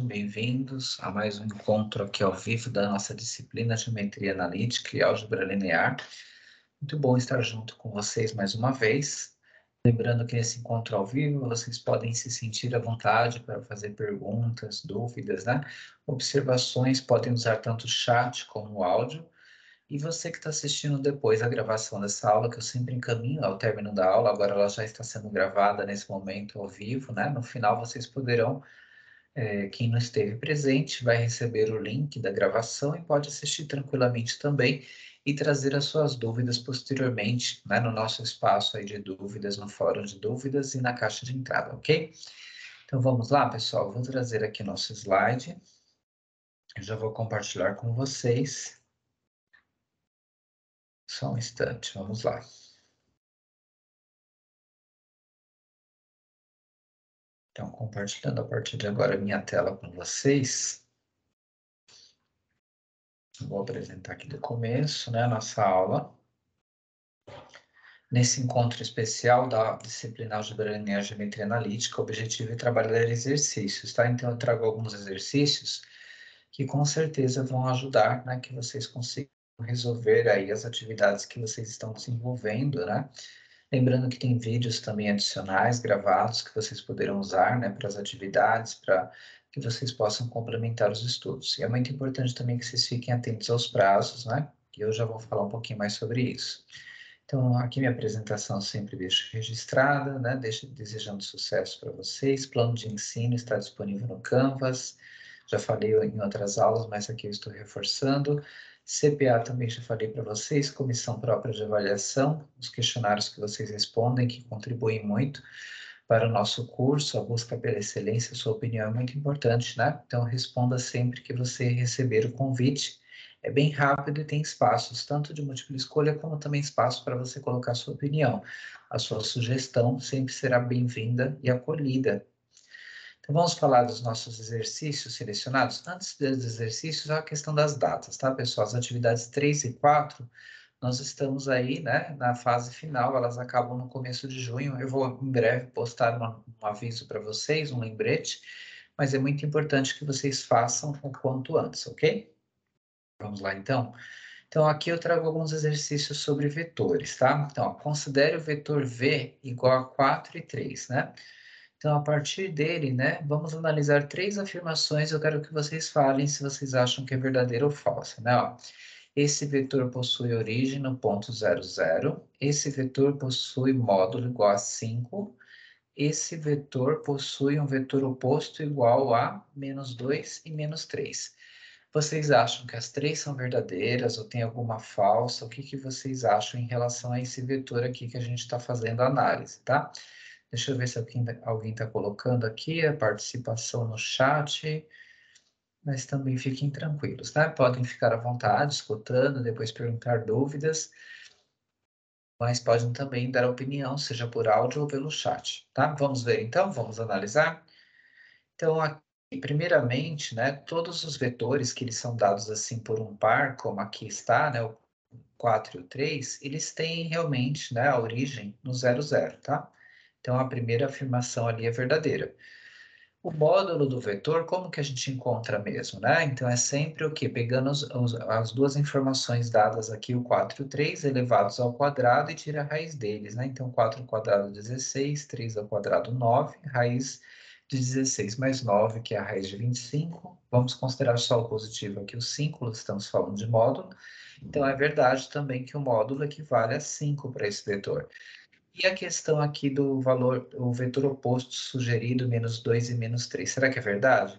Bem-vindos a mais um encontro aqui ao vivo da nossa disciplina Geometria Analítica e Álgebra Linear. Muito bom estar junto com vocês mais uma vez. Lembrando que nesse encontro ao vivo vocês podem se sentir à vontade para fazer perguntas, dúvidas, né? Observações, podem usar tanto o chat como o áudio. E você que está assistindo depois a gravação dessa aula, que eu sempre encaminho ao término da aula, agora ela já está sendo gravada nesse momento ao vivo, né? No final vocês poderão quem não esteve presente vai receber o link da gravação e pode assistir tranquilamente também e trazer as suas dúvidas posteriormente, né, no nosso espaço aí de dúvidas, no fórum de dúvidas e na caixa de entrada, ok? Então vamos lá, pessoal, vou trazer aqui nosso slide. Eu já vou compartilhar com vocês. Só um instante, vamos lá. Então, compartilhando a partir de agora a minha tela com vocês. Vou apresentar aqui do começo, né, a nossa aula. Nesse encontro especial da disciplina Álgebra Linear e Geometria Analítica, o objetivo é trabalhar exercícios, tá? Então, eu trago alguns exercícios que com certeza vão ajudar, né, que vocês consigam resolver aí as atividades que vocês estão desenvolvendo, né? Lembrando que tem vídeos também adicionais gravados que vocês poderão usar, né, para as atividades, para que vocês possam complementar os estudos. E é muito importante também que vocês fiquem atentos aos prazos, né? Que eu já vou falar um pouquinho mais sobre isso. Então, aqui minha apresentação sempre deixo registrada, né? Deixo desejando sucesso para vocês. Plano de ensino está disponível no Canvas. Já falei em outras aulas, mas aqui eu estou reforçando. CPA também já falei para vocês, comissão própria de avaliação, os questionários que vocês respondem, que contribuem muito para o nosso curso, a busca pela excelência, sua opinião é muito importante, né? Então, responda sempre que você receber o convite. É bem rápido e tem espaços, tanto de múltipla escolha, como também espaço para você colocar sua opinião. A sua sugestão sempre será bem-vinda e acolhida. Então, vamos falar dos nossos exercícios selecionados. Antes dos exercícios, a questão das datas, tá, pessoal? As atividades 3 e 4, nós estamos aí, né, na fase final, elas acabam no começo de junho. Eu vou, em breve, postar um aviso para vocês, um lembrete, mas é muito importante que vocês façam o quanto antes, ok? Vamos lá, então? Então, aqui eu trago alguns exercícios sobre vetores, tá? Então, ó, considere o vetor V igual a 4 e 3, né? Então, a partir dele, né, vamos analisar três afirmações. Eu quero que vocês falem se vocês acham que é verdadeira ou falsa, né? Ó, esse vetor possui origem no ponto 0, 0. Esse vetor possui módulo igual a 5. Esse vetor possui um vetor oposto igual a -2 e -3. Vocês acham que as três são verdadeiras ou tem alguma falsa? O que que vocês acham em relação a esse vetor aqui que a gente está fazendo análise, tá? Deixa eu ver se alguém está colocando aqui a participação no chat, mas também fiquem tranquilos, tá? Podem ficar à vontade, escutando, depois perguntar dúvidas, mas podem também dar opinião, seja por áudio ou pelo chat, tá? Vamos ver então, vamos analisar? Então, aqui, primeiramente, né, todos os vetores que eles são dados assim por um par, como aqui está, né, o 4 e o 3, eles têm realmente, né, a origem no 0, 0, tá? Então, a primeira afirmação ali é verdadeira. O módulo do vetor, como que a gente encontra mesmo, né? Então, é sempre o quê? Pegando as duas informações dadas aqui, o 4 e o 3, elevados ao quadrado, e tira a raiz deles, né? Então, 4 ao quadrado, 16, 3 ao quadrado, 9, raiz de 16 mais 9, que é a raiz de 25. Vamos considerar só o positivo aqui, o 5, estamos falando de módulo. Então, é verdade também que o módulo equivale a 5 para esse vetor. E a questão aqui do valor, o vetor oposto sugerido, -2 e -3, será que é verdade?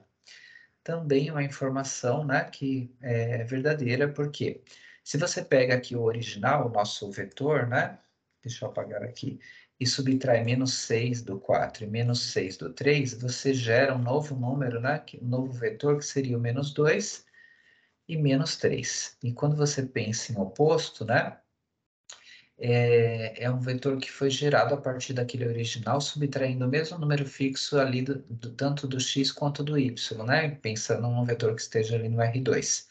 Também é uma informação, né, que é verdadeira, porque se você pega aqui o original, o nosso vetor, né, deixa eu apagar aqui, e subtrai -6 do 4 e -6 do 3, você gera um novo número, né, um novo vetor, que seria o -2 e -3. E quando você pensa em oposto, né, é um vetor que foi gerado a partir daquele original, subtraindo o mesmo número fixo ali tanto do x quanto do y, né? Pensando num vetor que esteja ali no R2.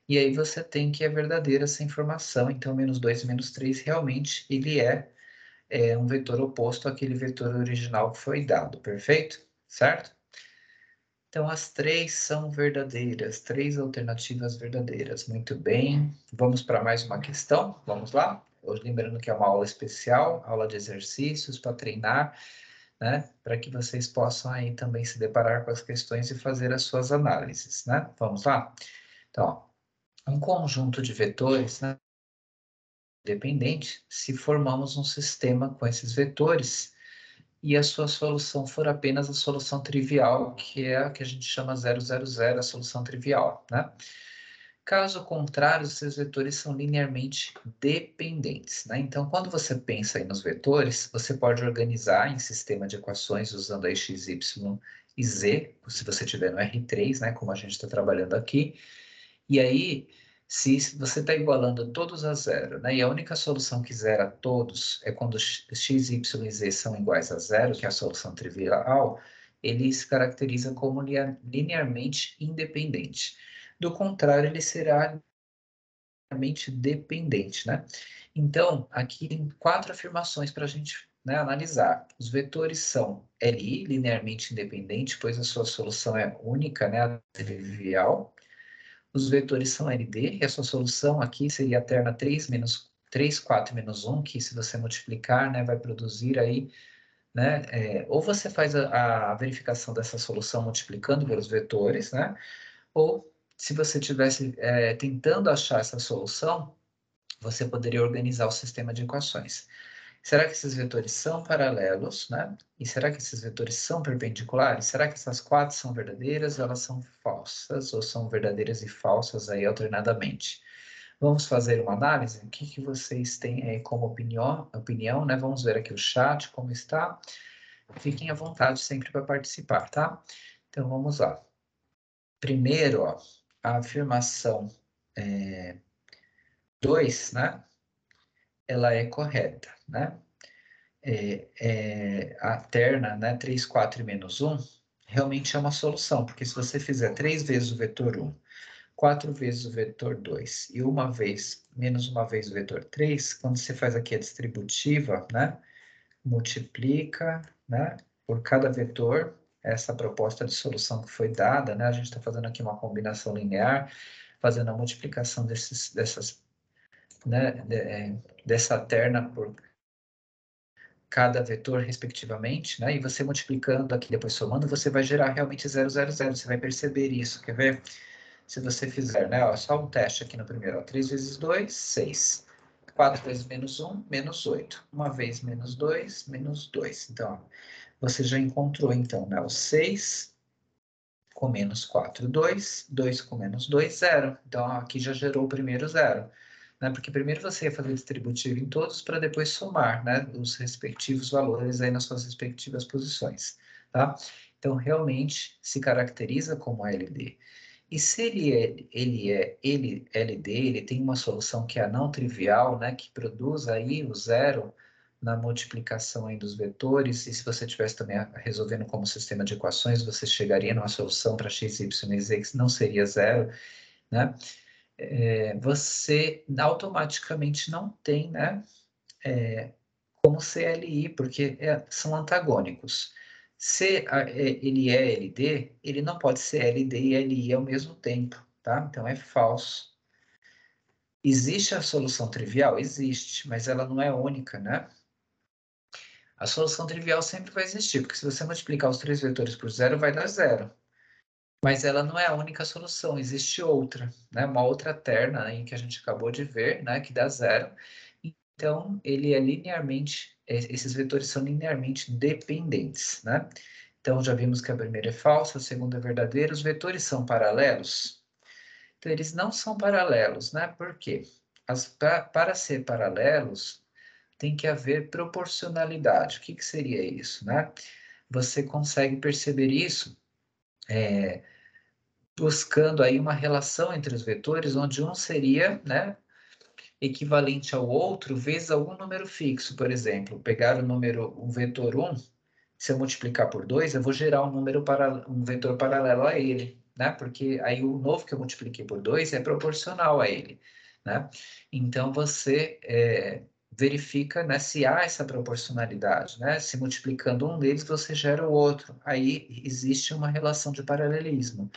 E aí você tem que é verdadeira essa informação, então -2 e -3 realmente ele é um vetor oposto àquele vetor original que foi dado, perfeito? Certo? Então, as três são verdadeiras, três alternativas verdadeiras. Muito bem, vamos para mais uma questão, vamos lá? Hoje, lembrando que é uma aula especial, aula de exercícios para treinar, né? Para que vocês possam aí também se deparar com as questões e fazer as suas análises, né? Vamos lá? Então, ó, um conjunto de vetores, né, independente, se formamos um sistema com esses vetores e a sua solução for apenas a solução trivial, que é a que a gente chama 000, a solução trivial, né? Caso contrário, os seus vetores são linearmente dependentes, né? Então, quando você pensa aí nos vetores, você pode organizar em sistema de equações usando aí x, y e z, se você tiver no R3, né? Como a gente está trabalhando aqui. E aí, se você está igualando todos a zero, né? E a única solução que zera todos é quando x, y e z são iguais a zero, que é a solução trivial, ele se caracteriza como linearmente independente. Do contrário, ele será linearmente dependente, né? Então, aqui tem quatro afirmações para a gente, né, analisar. Os vetores são LI, linearmente independente, pois a sua solução é única, né, a trivial. Os vetores são LD, e a sua solução aqui seria a terna 3, 4 menos 1, que se você multiplicar, né, vai produzir aí, né, ou você faz a verificação dessa solução multiplicando pelos vetores, né, ou se você estivesse tentando achar essa solução, você poderia organizar o sistema de equações. Será que esses vetores são paralelos, né? E será que esses vetores são perpendiculares? Será que essas quatro são verdadeiras ou elas são falsas? Ou são verdadeiras e falsas aí alternadamente? Vamos fazer uma análise? O que vocês têm aí como opinião, né? Vamos ver aqui o chat, como está. Fiquem à vontade sempre para participar, tá? Então, vamos lá. Primeiro, ó, a afirmação 2, né? Ela é correta, né? A terna, né, 3, 4 e menos 1, realmente é uma solução, porque se você fizer 3 vezes o vetor 1, 4 vezes o vetor 2 e uma vez, menos uma vez o vetor 3, quando você faz aqui a distributiva, né, multiplica, né, por cada vetor, essa proposta de solução que foi dada, né, a gente está fazendo aqui uma combinação linear, fazendo a multiplicação né, dessa terna por cada vetor, respectivamente, né? E você multiplicando aqui, depois somando, você vai gerar realmente 000. Você vai perceber isso. Quer ver? Se você fizer, né? Ó, só um teste aqui no primeiro. Ó, 3 vezes 2, 6. 4 vezes menos 1, menos 8. Uma vez menos 2, menos 2. Então, ó, você já encontrou, então, né? O 6 com menos 4, 2. 2 com menos 2, 0. Então, ó, aqui já gerou o primeiro zero, né? Porque primeiro você ia fazer distributivo em todos para depois somar, né, os respectivos valores aí nas suas respectivas posições, tá? Então, realmente se caracteriza como LD. E se ele LD, ele tem uma solução que é a não trivial, né, que produz aí o zero na multiplicação aí dos vetores, e se você estivesse também resolvendo como sistema de equações, você chegaria numa solução para x, y e z que não seria zero, né? Você automaticamente não tem, né, como CLI, porque são antagônicos. Se ele é LD, ele não pode ser LD e LI ao mesmo tempo, tá? Então é falso. Existe a solução trivial? Existe, mas ela não é única, né? A solução trivial sempre vai existir, porque se você multiplicar os três vetores por zero, vai dar zero. Mas ela não é a única solução, existe outra, né? Uma outra terna aí que a gente acabou de ver, né? Que dá zero. Então, ele é linearmente, esses vetores são linearmente dependentes, né? Então, já vimos que a primeira é falsa, a segunda é verdadeira. Os vetores são paralelos? Então, eles não são paralelos, né? Por quê? Para ser paralelos, tem que haver proporcionalidade. O que seria isso, né? Você consegue perceber isso buscando aí uma relação entre os vetores, onde um seria, né, equivalente ao outro vezes algum número fixo. Por exemplo, pegar o vetor 1, se eu multiplicar por 2, eu vou gerar um vetor paralelo a ele, né? Porque aí o novo que eu multipliquei por 2 é proporcional a ele, né? Então, você verifica, né, se há essa proporcionalidade, né? Se multiplicando um deles, você gera o outro. Aí existe uma relação de paralelismo.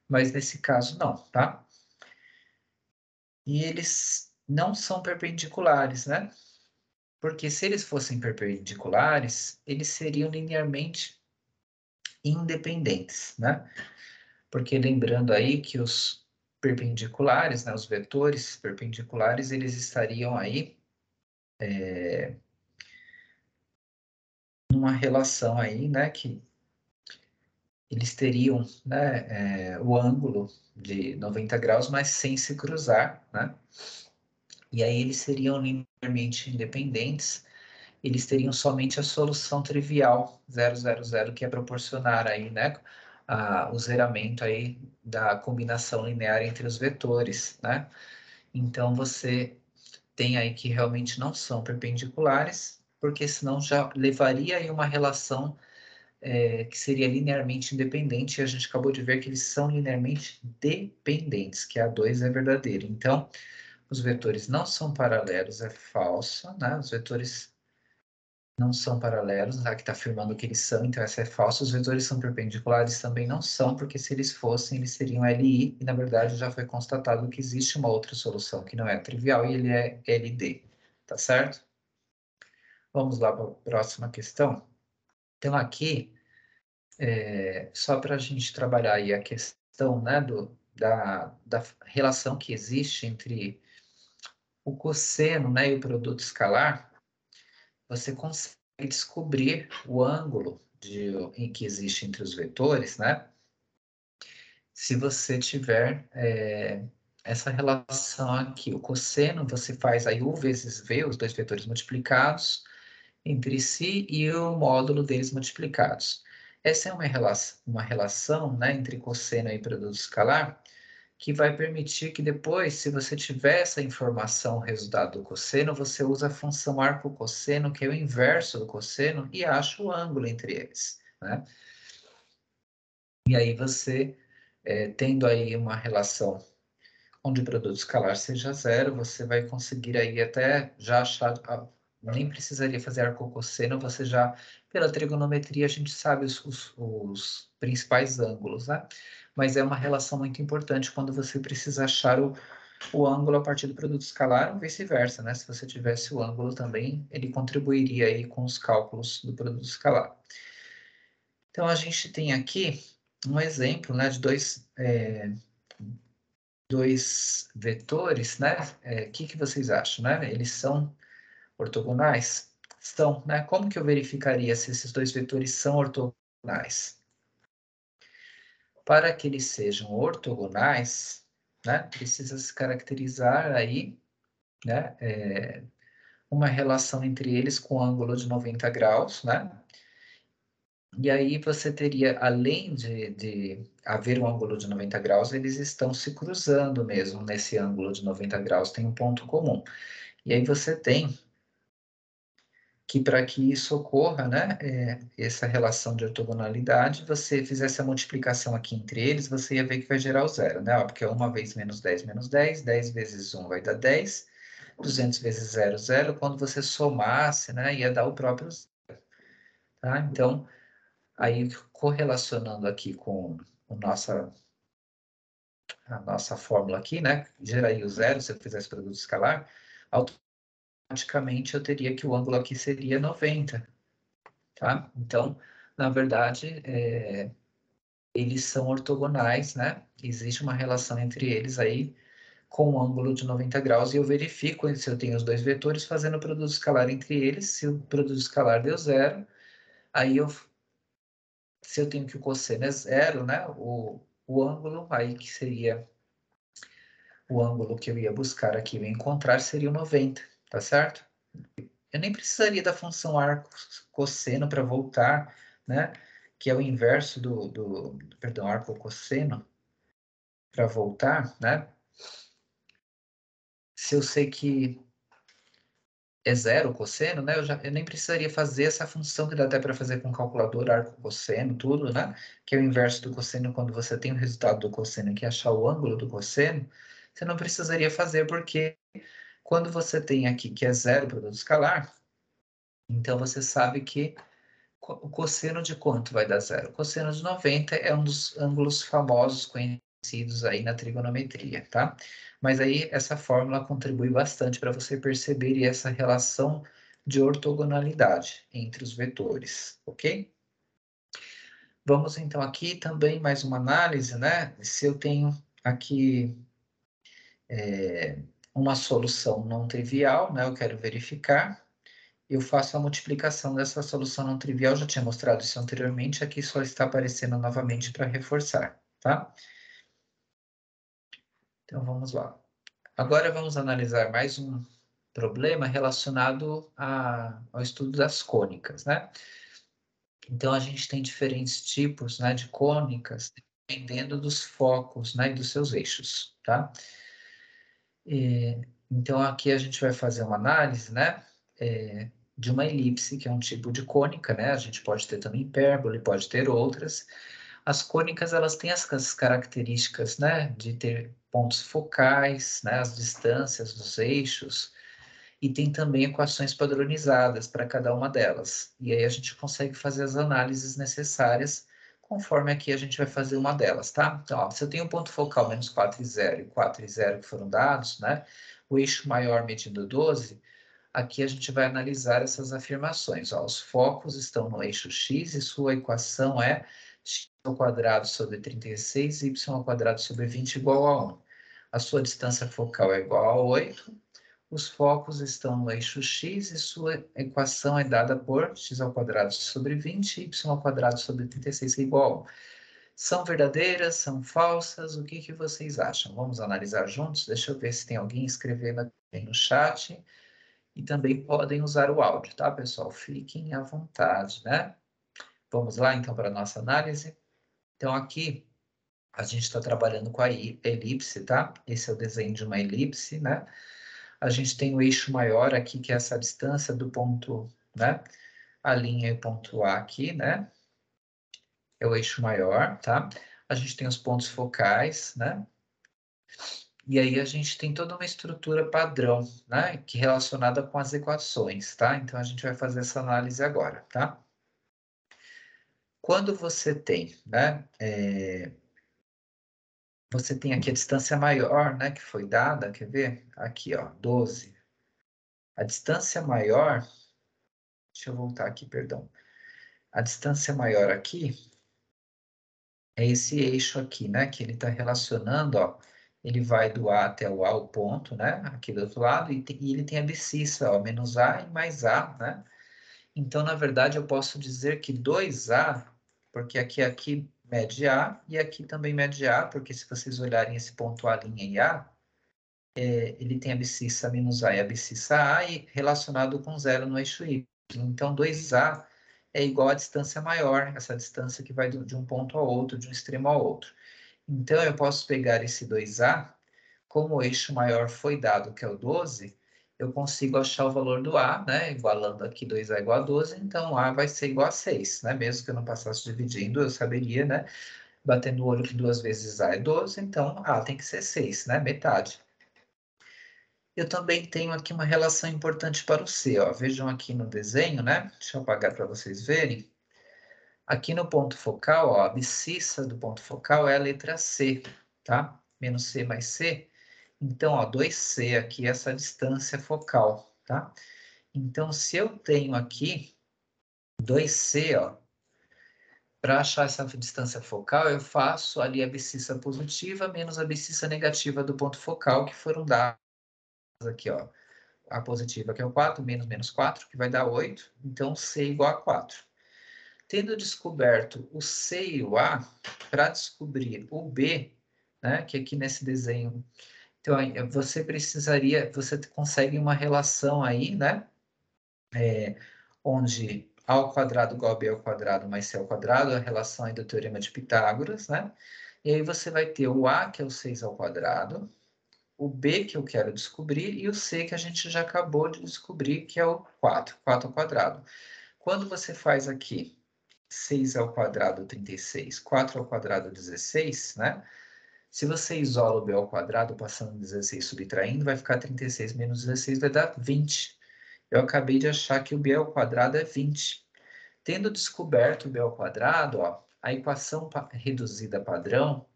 Mas nesse caso, não, tá? E eles não são perpendiculares, né? Porque se eles fossem perpendiculares, eles seriam linearmente independentes, né? Porque lembrando aí que os perpendiculares, né, os vetores perpendiculares, eles estariam aí numa relação aí, né, que eles teriam, né, o ângulo de 90 graus, mas sem se cruzar, né? E aí eles seriam linearmente independentes, eles teriam somente a solução trivial 0, que é proporcionar aí, né, o zeramento aí da combinação linear entre os vetores, né? Então você tem aí que realmente não são perpendiculares, porque senão já levaria aí uma relação que seria linearmente independente, e a gente acabou de ver que eles são linearmente dependentes, que a 2 é verdadeira. Então, os vetores não são paralelos, é falso, né? Os vetores não são paralelos, aqui está afirmando que eles são, então essa é falsa. Os vetores são perpendiculares também não são, porque se eles fossem, eles seriam LI, e na verdade já foi constatado que existe uma outra solução que não é trivial, e ele é LD, tá certo? Vamos lá para a próxima questão. Então aqui, só para a gente trabalhar aí a questão, né, da relação que existe entre o cosseno, né, e o produto escalar, você consegue descobrir o ângulo em que existe entre os vetores, né? Se você tiver essa relação aqui, o cosseno, você faz aí U vezes V, os dois vetores multiplicados entre si e o módulo deles multiplicados. Essa é uma relação, né, entre cosseno e produto escalar, que vai permitir que depois, se você tiver essa informação, o resultado do cosseno, você usa a função arco-cosseno, que é o inverso do cosseno, e acha o ângulo entre eles, né? E aí você, tendo aí uma relação onde o produto escalar seja zero, você vai conseguir aí até já achar, nem precisaria fazer arco-cosseno, você já, pela trigonometria, a gente sabe os principais ângulos, né? Mas é uma relação muito importante quando você precisa achar o ângulo a partir do produto escalar ou vice-versa, né? Se você tivesse o ângulo também, ele contribuiria aí com os cálculos do produto escalar. Então, a gente tem aqui um exemplo, né, de dois vetores, né? O que vocês acham, né? Eles são ortogonais? São, né? Como que eu verificaria se esses dois vetores são ortogonais? Para que eles sejam ortogonais, né, precisa se caracterizar aí, né, uma relação entre eles com ângulo de 90 graus, né? E aí você teria, além de haver um ângulo de 90 graus, eles estão se cruzando mesmo nesse ângulo de 90 graus, tem um ponto comum. E aí você tem que para que isso ocorra, né, essa relação de ortogonalidade, você fizesse a multiplicação aqui entre eles, você ia ver que vai gerar o zero, né? Ó, porque 1 vezes menos 10, 10 vezes 1 vai dar 10, 200 vezes 0, 0. Quando você somasse, né, ia dar o próprio zero, tá? Então, aí correlacionando aqui com a nossa fórmula aqui, né, geraria o zero se eu fizesse produto escalar, automaticamente eu teria que o ângulo aqui seria 90, tá? Então, na verdade, eles são ortogonais, né? Existe uma relação entre eles aí com um ângulo de 90 graus e eu verifico se eu tenho os dois vetores fazendo o produto escalar entre eles. Se o produto escalar deu zero, aí se eu tenho que o cosseno é zero, né? O ângulo aí que seria o ângulo que eu ia buscar aqui, eu ia encontrar seria o 90, tá certo? Eu nem precisaria da função arco cosseno para voltar, né? Que é o inverso perdão, arco cosseno para voltar, né? Se eu sei que é zero o cosseno, né? Eu nem precisaria fazer essa função que dá até para fazer com calculador, arco cosseno, tudo, né? Que é o inverso do cosseno quando você tem o resultado do cosseno que é achar o ângulo do cosseno, você não precisaria fazer porque Quando você tem aqui que é zero produto escalar, então você sabe que o cosseno de quanto vai dar zero? O cosseno de 90 é um dos ângulos famosos conhecidos aí na trigonometria, tá? Mas aí essa fórmula contribui bastante para você perceber essa relação de ortogonalidade entre os vetores, ok? Vamos então aqui também mais uma análise, né? Se eu tenho aqui uma solução não trivial, né? Eu quero verificar. Eu faço a multiplicação dessa solução não trivial, já tinha mostrado isso anteriormente, aqui só está aparecendo novamente para reforçar, tá? Então vamos lá. Agora vamos analisar mais um problema relacionado ao estudo das cônicas, né? Então a gente tem diferentes tipos, né, de cônicas, dependendo dos focos, né, e dos seus eixos, tá? Então aqui a gente vai fazer uma análise, né? De uma elipse, que é um tipo de cônica, né? A gente pode ter também hipérbole, pode ter outras. As cônicas, elas têm essas características, né? De ter pontos focais, né? As distâncias dos eixos, e tem também equações padronizadas para cada uma delas. E aí a gente consegue fazer as análises necessárias, conforme aqui a gente vai fazer uma delas, tá? Então, ó, se eu tenho um ponto focal menos 4 e 0 e 4 e 0 que foram dados, né? O eixo maior medindo 12, aqui a gente vai analisar essas afirmações. Ó, os focos estão no eixo x e sua equação é x ao quadrado sobre 36, y ao quadrado sobre 20 igual a 1. A sua distância focal é igual a 8. Os focos estão no eixo x e sua equação é dada por x ao quadrado sobre 20, y ao quadrado sobre 36 igual a 1. São verdadeiras? São falsas? O que vocês acham? Vamos analisar juntos? Deixa eu ver se tem alguém escrevendo aqui no chat. E também podem usar o áudio, tá, pessoal? Fiquem à vontade, né? Vamos lá, então, para a nossa análise. Então, aqui, a gente está trabalhando com a elipse, tá? Esse é o desenho de uma elipse, né? A gente tem o eixo maior aqui, que é essa distância do ponto, né? A linha e o ponto A aqui, né? É o eixo maior, tá? A gente tem os pontos focais, né? E aí a gente tem toda uma estrutura padrão, né? Que é relacionada com as equações, tá? Então, a gente vai fazer essa análise agora, tá? Quando você tem, né? Você tem aqui a distância maior, né? Que foi dada, quer ver? Aqui, ó, 12. A distância maior... Deixa eu voltar aqui, perdão. A distância maior aqui é esse eixo aqui, né? Que ele está relacionando, ó. Ele vai do A até o A, o ponto, né? Aqui do outro lado, e ele tem a abscissa, ó, menos A e mais A, né? Então, na verdade, eu posso dizer que 2A, porque aqui mede A, e aqui também mede A, porque se vocês olharem esse ponto A' e A, ele tem abscissa menos A e abscissa A, e relacionado com zero no eixo Y. Então, 2A é igual à distância maior, essa distância que vai de um ponto ao outro, de um extremo ao outro. Então, eu posso pegar esse 2A, como o eixo maior foi dado, que é o 12, eu consigo achar o valor do A, né? Igualando aqui 2A igual a 12, então A vai ser igual a 6, né? Mesmo que eu não passasse dividindo, eu saberia, né? Batendo o olho que 2 vezes A é 12, então A tem que ser 6, né? Metade. Eu também tenho aqui uma relação importante para o C, ó. Vejam aqui no desenho, né? Deixa eu apagar para vocês verem. Aqui no ponto focal, ó, a abscissa do ponto focal é a letra C, tá? Menos C mais C. Então, ó, 2C aqui é essa distância focal, tá? Então, se eu tenho aqui 2C, ó, para achar essa distância focal, eu faço ali a abscissa positiva menos a abscissa negativa do ponto focal, que foram dados aqui, ó. A positiva, que é o 4, menos 4, que vai dar 8. Então, C igual a 4. Tendo descoberto o C e o A, para descobrir o B, né, que aqui nesse desenho, então você consegue uma relação aí, né, onde A ao quadrado igual a B ao quadrado mais C ao quadrado, a relação aí do teorema de Pitágoras, né, e aí você vai ter o A, que é o 6 ao quadrado, o B, que eu quero descobrir, e o C, que a gente já acabou de descobrir, que é o 4 ao quadrado. Quando você faz aqui 6 ao quadrado, 36, 4 ao quadrado, 16, né? Se você isola o b ao quadrado passando 16 subtraindo, vai ficar 36 menos 16 vai dar 20. Eu acabei de achar que o b ao quadrado é 20. Tendo descoberto o b ao quadrado, ó, a equação reduzida padrão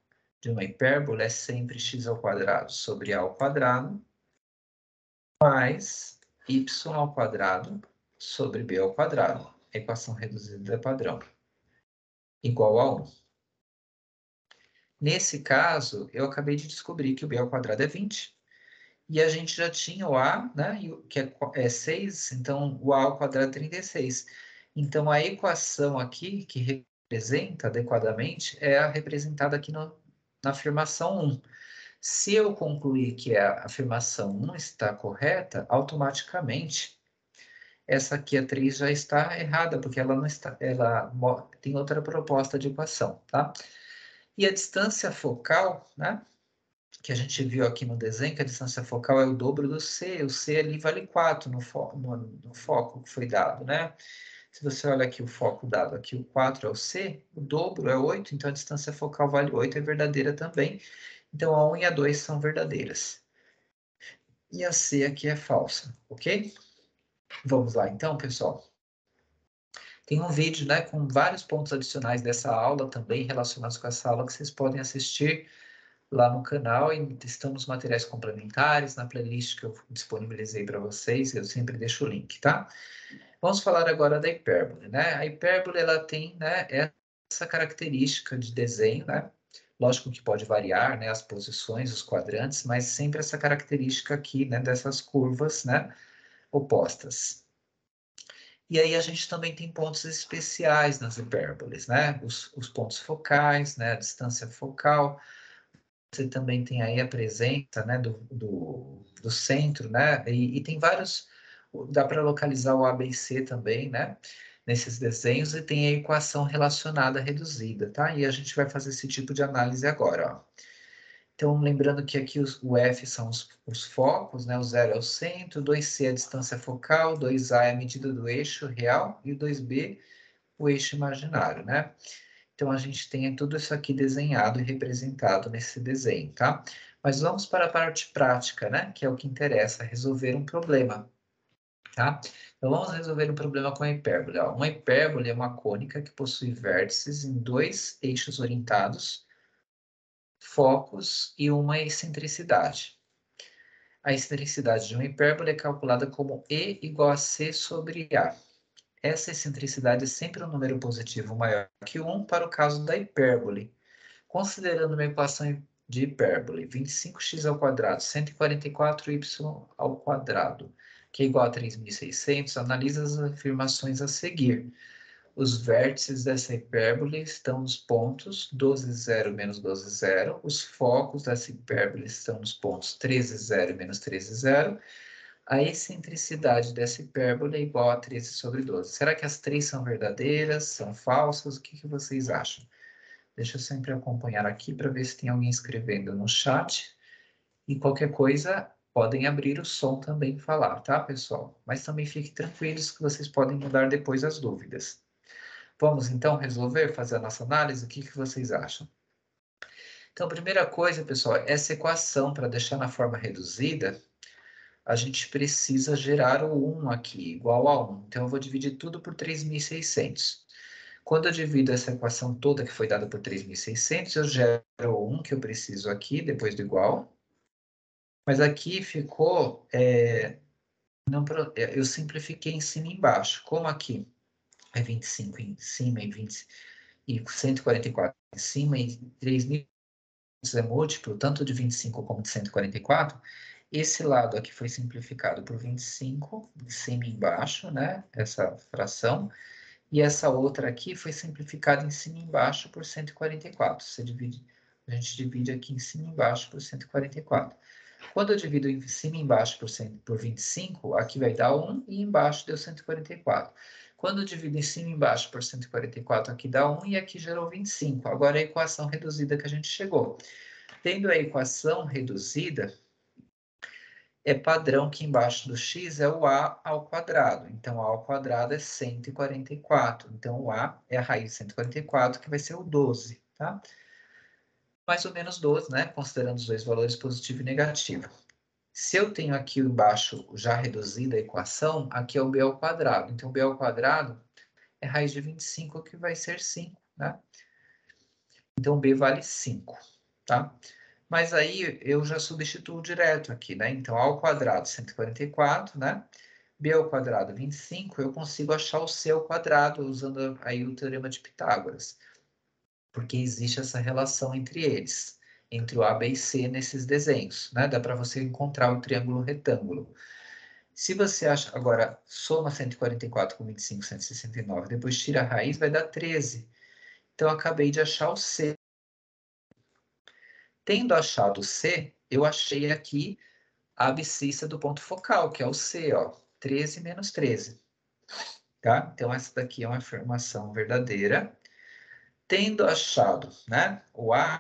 de uma hipérbole é sempre x ao quadrado sobre a ao quadrado mais y ao quadrado sobre b ao quadrado. A equação reduzida padrão igual a 1. Nesse caso, eu acabei de descobrir que o b ao quadrado é 20. E a gente já tinha o a, né, que é 6, então o a ao quadrado é 36. Então, a equação aqui, que representa adequadamente, é a representada aqui na afirmação 1. Se eu concluir que a afirmação 1 está correta, automaticamente essa aqui, a 3, já está errada, porque ela não está, ela tem outra proposta de equação, tá? E a distância focal, né, que a gente viu aqui no desenho, que a distância focal é o dobro do C, o C ali vale 4 no foco que foi dado, né? Se você olha aqui o foco dado, aqui o 4 é o C, o dobro é 8, então a distância focal vale 8, é verdadeira também. Então, a 1 e a 2 são verdadeiras. E a C aqui é falsa, ok? Vamos lá então, pessoal. Tem um vídeo, né, com vários pontos adicionais dessa aula também relacionados com essa aula que vocês podem assistir lá no canal e estamos materiais complementares na playlist que eu disponibilizei para vocês, eu sempre deixo o link, tá? Vamos falar agora da hipérbole, né? A hipérbole, ela tem, né, essa característica de desenho, né? Lógico que pode variar, né, as posições, os quadrantes, mas sempre essa característica aqui, né, dessas curvas, né, opostas. E aí a gente também tem pontos especiais nas hipérboles, né? Os pontos focais, né, a distância focal. Você também tem aí a presença, né, do centro, né? E tem vários, dá para localizar o A, B e C também, né? Nesses desenhos, e tem a equação relacionada reduzida, tá? E a gente vai fazer esse tipo de análise agora, ó. Então, lembrando que aqui o F são os focos, né? O 0 é o centro, 2C é a distância focal, 2A é a medida do eixo real e o 2B o eixo imaginário, né? Então, a gente tem tudo isso aqui desenhado e representado nesse desenho, tá? Mas vamos para a parte prática, né? Que é o que interessa, resolver um problema, tá? Então, vamos resolver um problema com a hipérbole. Ó. Uma hipérbole é uma cônica que possui vértices em dois eixos orientados, focos e uma excentricidade. A excentricidade de uma hipérbole é calculada como E igual a C sobre A. Essa excentricidade é sempre um número positivo maior que 1 para o caso da hipérbole. Considerando uma equação de hipérbole, 25x ao quadrado, 144y ao quadrado, que é igual a 3.600, analisa as afirmações a seguir. Os vértices dessa hipérbole estão nos pontos 12, 0, menos 12, 0. Os focos dessa hipérbole estão nos pontos 13, 0 e menos 13, 0. A excentricidade dessa hipérbole é igual a 13 sobre 12. Será que as três são verdadeiras, são falsas? O que vocês acham? Deixa eu sempre acompanhar aqui para ver se tem alguém escrevendo no chat. E qualquer coisa, podem abrir o som também e falar, tá, pessoal? Mas também fiquem tranquilos que vocês podem mudar depois as dúvidas. Vamos então resolver, fazer a nossa análise? O que vocês acham? Então, a primeira coisa, pessoal, essa equação, para deixar na forma reduzida, a gente precisa gerar o 1 aqui, igual a 1. Então, eu vou dividir tudo por 3.600. Quando eu divido essa equação toda que foi dada por 3.600, eu gero o 1 que eu preciso aqui, depois do igual. Mas aqui ficou... eu simplifiquei em cima e embaixo. Como aqui é 25 em cima e 144 em cima e 3.000 é múltiplo, tanto de 25 como de 144, esse lado aqui foi simplificado por 25, em cima e embaixo, né? Essa fração. E essa outra aqui foi simplificada em cima e embaixo por 144. A gente divide aqui em cima e embaixo por 144. Quando eu divido em cima e embaixo por 25, aqui vai dar 1 e embaixo deu 144. Quando eu divido em cima e embaixo por 144, aqui dá 1 e aqui gerou 25. Agora é a equação reduzida que a gente chegou. Tendo a equação reduzida, é padrão que embaixo do x é o a ao quadrado. Então, a ao quadrado é 144. Então, o a é a raiz de 144, que vai ser o 12, tá? mais ou menos 12, né? Considerando os dois valores positivo e negativo. Se eu tenho aqui embaixo já reduzida a equação, aqui é o b ao quadrado. Então, b ao quadrado é raiz de 25, que vai ser 5, né? Então, b vale 5, tá? Mas aí eu já substituo direto aqui, né? Então, a ao quadrado, 144, né? B ao quadrado, 25, eu consigo achar o C ao quadrado usando aí o teorema de Pitágoras. Porque existe essa relação entre eles, entre o A, B e C nesses desenhos, né? Dá para você encontrar o triângulo retângulo. Se você acha, agora, soma 144 com 25, 169, depois tira a raiz, vai dar 13. Então, eu acabei de achar o C. Tendo achado o C, eu achei aqui a abscissa do ponto focal, que é o C, ó, 13 menos 13. Tá? Então, essa daqui é uma afirmação verdadeira. Tendo achado, né, o A,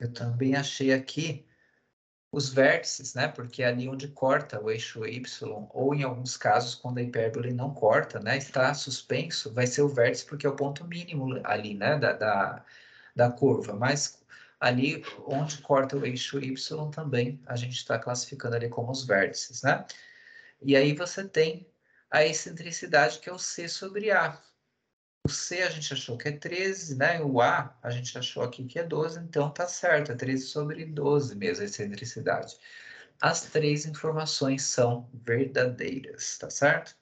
eu também achei aqui os vértices, né, porque é ali onde corta o eixo Y, ou em alguns casos, quando a hipérbole não corta, né, está suspenso, vai ser o vértice porque é o ponto mínimo ali, né, da curva, mas ali onde corta o eixo Y também a gente está classificando ali como os vértices, né? E aí você tem a excentricidade que é o C sobre A. O C a gente achou que é 13, né? O A a gente achou aqui que é 12, então tá certo, é 13 sobre 12 mesmo a excentricidade. As três informações são verdadeiras, tá certo?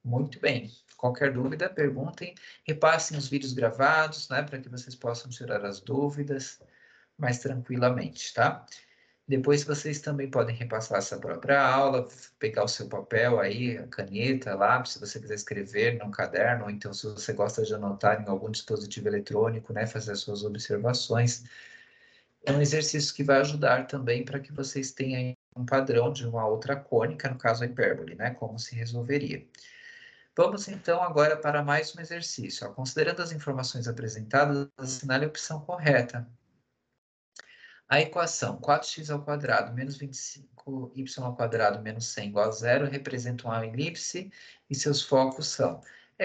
Muito bem. Qualquer dúvida, perguntem, repassem os vídeos gravados, né, para que vocês possam tirar as dúvidas mais tranquilamente, tá? Depois vocês também podem repassar essa própria aula, pegar o seu papel aí, a caneta, lápis, se você quiser escrever no caderno, ou então se você gosta de anotar em algum dispositivo eletrônico, né, fazer as suas observações. É um exercício que vai ajudar também para que vocês tenham um padrão de uma outra cônica, no caso a hipérbole, né, como se resolveria. Vamos então agora para mais um exercício. Ó, considerando as informações apresentadas, assinale a opção correta. A equação 4x ao quadrado menos 25y ao quadrado menos 100 igual a zero representa uma elipse e seus focos são...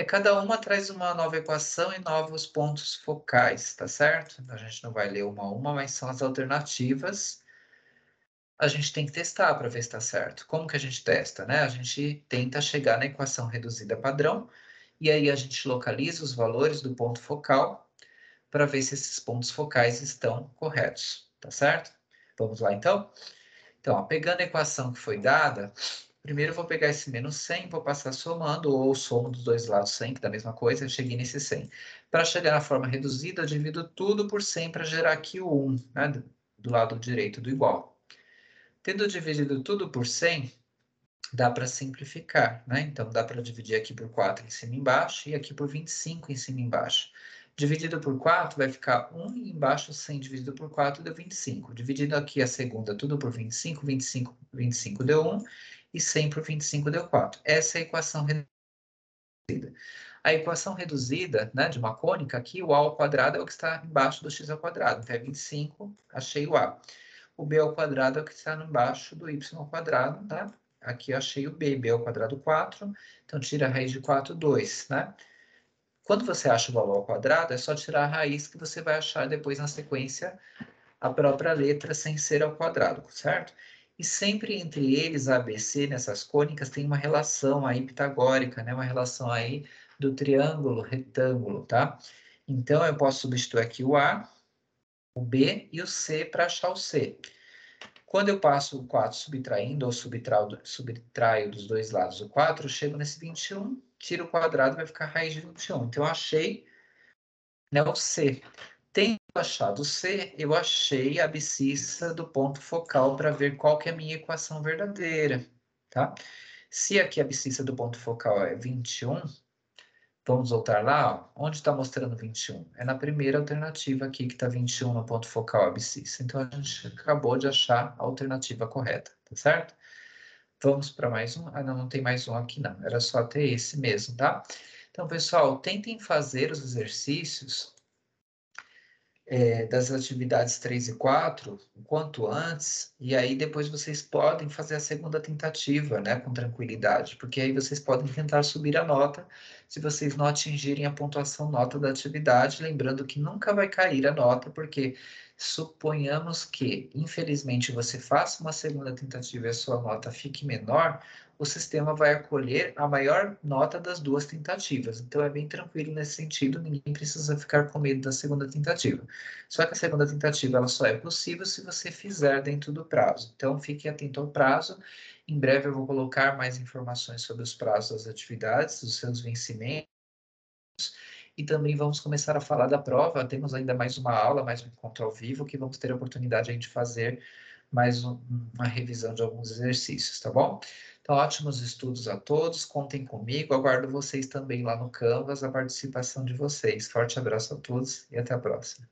cada uma traz uma nova equação e novos pontos focais, tá certo? A gente não vai ler uma a uma, mas são as alternativas. A gente tem que testar para ver se está certo. Como que a gente testa, né? A gente tenta chegar na equação reduzida padrão e aí a gente localiza os valores do ponto focal para ver se esses pontos focais estão corretos, tá certo? Vamos lá, então? Então, ó, pegando a equação que foi dada, primeiro eu vou pegar esse menos 100, vou passar somando, ou somo dos dois lados 100, que dá a mesma coisa, eu cheguei nesse 100. Para chegar na forma reduzida, eu divido tudo por 100 para gerar aqui o 1, né, do lado direito do igual. Tendo dividido tudo por 100, dá para simplificar, né? Então, dá para dividir aqui por 4 em cima e embaixo, e aqui por 25 em cima e embaixo. Dividido por 4, vai ficar 1 e embaixo 100 dividido por 4 deu 25. Dividindo aqui a segunda tudo por 25, 25 deu 1, e 100 por 25 deu 4. Essa é a equação reduzida. A equação reduzida, né, de uma cônica, aqui o a ao quadrado é o que está embaixo do x ao quadrado. Então, é 25, achei o a. O b ao quadrado é o que está embaixo do y ao quadrado, tá? Aqui eu achei o b ao quadrado 4, então tira a raiz de 4, 2, né? Quando você acha o valor ao quadrado, é só tirar a raiz que você vai achar depois na sequência a própria letra sem ser ao quadrado, certo? E sempre entre eles, A, B, C, nessas cônicas, tem uma relação aí pitagórica, né? Uma relação aí do triângulo retângulo, tá? Então, eu posso substituir aqui o A, o B e o C para achar o C. Quando eu passo o 4 subtraindo ou subtraio dos dois lados o 4, eu chego nesse 21, tiro o quadrado, vai ficar raiz de 21. Então, eu achei, né, o C. Tendo achado o C, eu achei a abscissa do ponto focal para ver qual que é a minha equação verdadeira, tá? Se aqui a abscissa do ponto focal é 21, vamos voltar lá, ó. Onde está mostrando 21? É na primeira alternativa aqui que está 21 no ponto focal abscissa. Então, a gente acabou de achar a alternativa correta, tá certo? Vamos para mais um. Ah, não, não tem mais um aqui não. Era só ter esse mesmo, tá? Então, pessoal, tentem fazer os exercícios das atividades 3 e 4 o quanto antes, e aí depois vocês podem fazer a segunda tentativa, né, com tranquilidade, porque aí vocês podem tentar subir a nota, se vocês não atingirem a pontuação nota da atividade, lembrando que nunca vai cair a nota, porque suponhamos que, infelizmente, você faça uma segunda tentativa e a sua nota fique menor, o sistema vai acolher a maior nota das duas tentativas. Então, é bem tranquilo nesse sentido, ninguém precisa ficar com medo da segunda tentativa. Só que a segunda tentativa ela só é possível se você fizer dentro do prazo. Então, fique atento ao prazo. Em breve eu vou colocar mais informações sobre os prazos das atividades, dos seus vencimentos, e também vamos começar a falar da prova. Temos ainda mais uma aula, mais um encontro ao vivo, que vamos ter a oportunidade de fazer mais uma revisão de alguns exercícios, tá bom? Então, ótimos estudos a todos, contem comigo, aguardo vocês também lá no Canvas, a participação de vocês. Forte abraço a todos e até a próxima.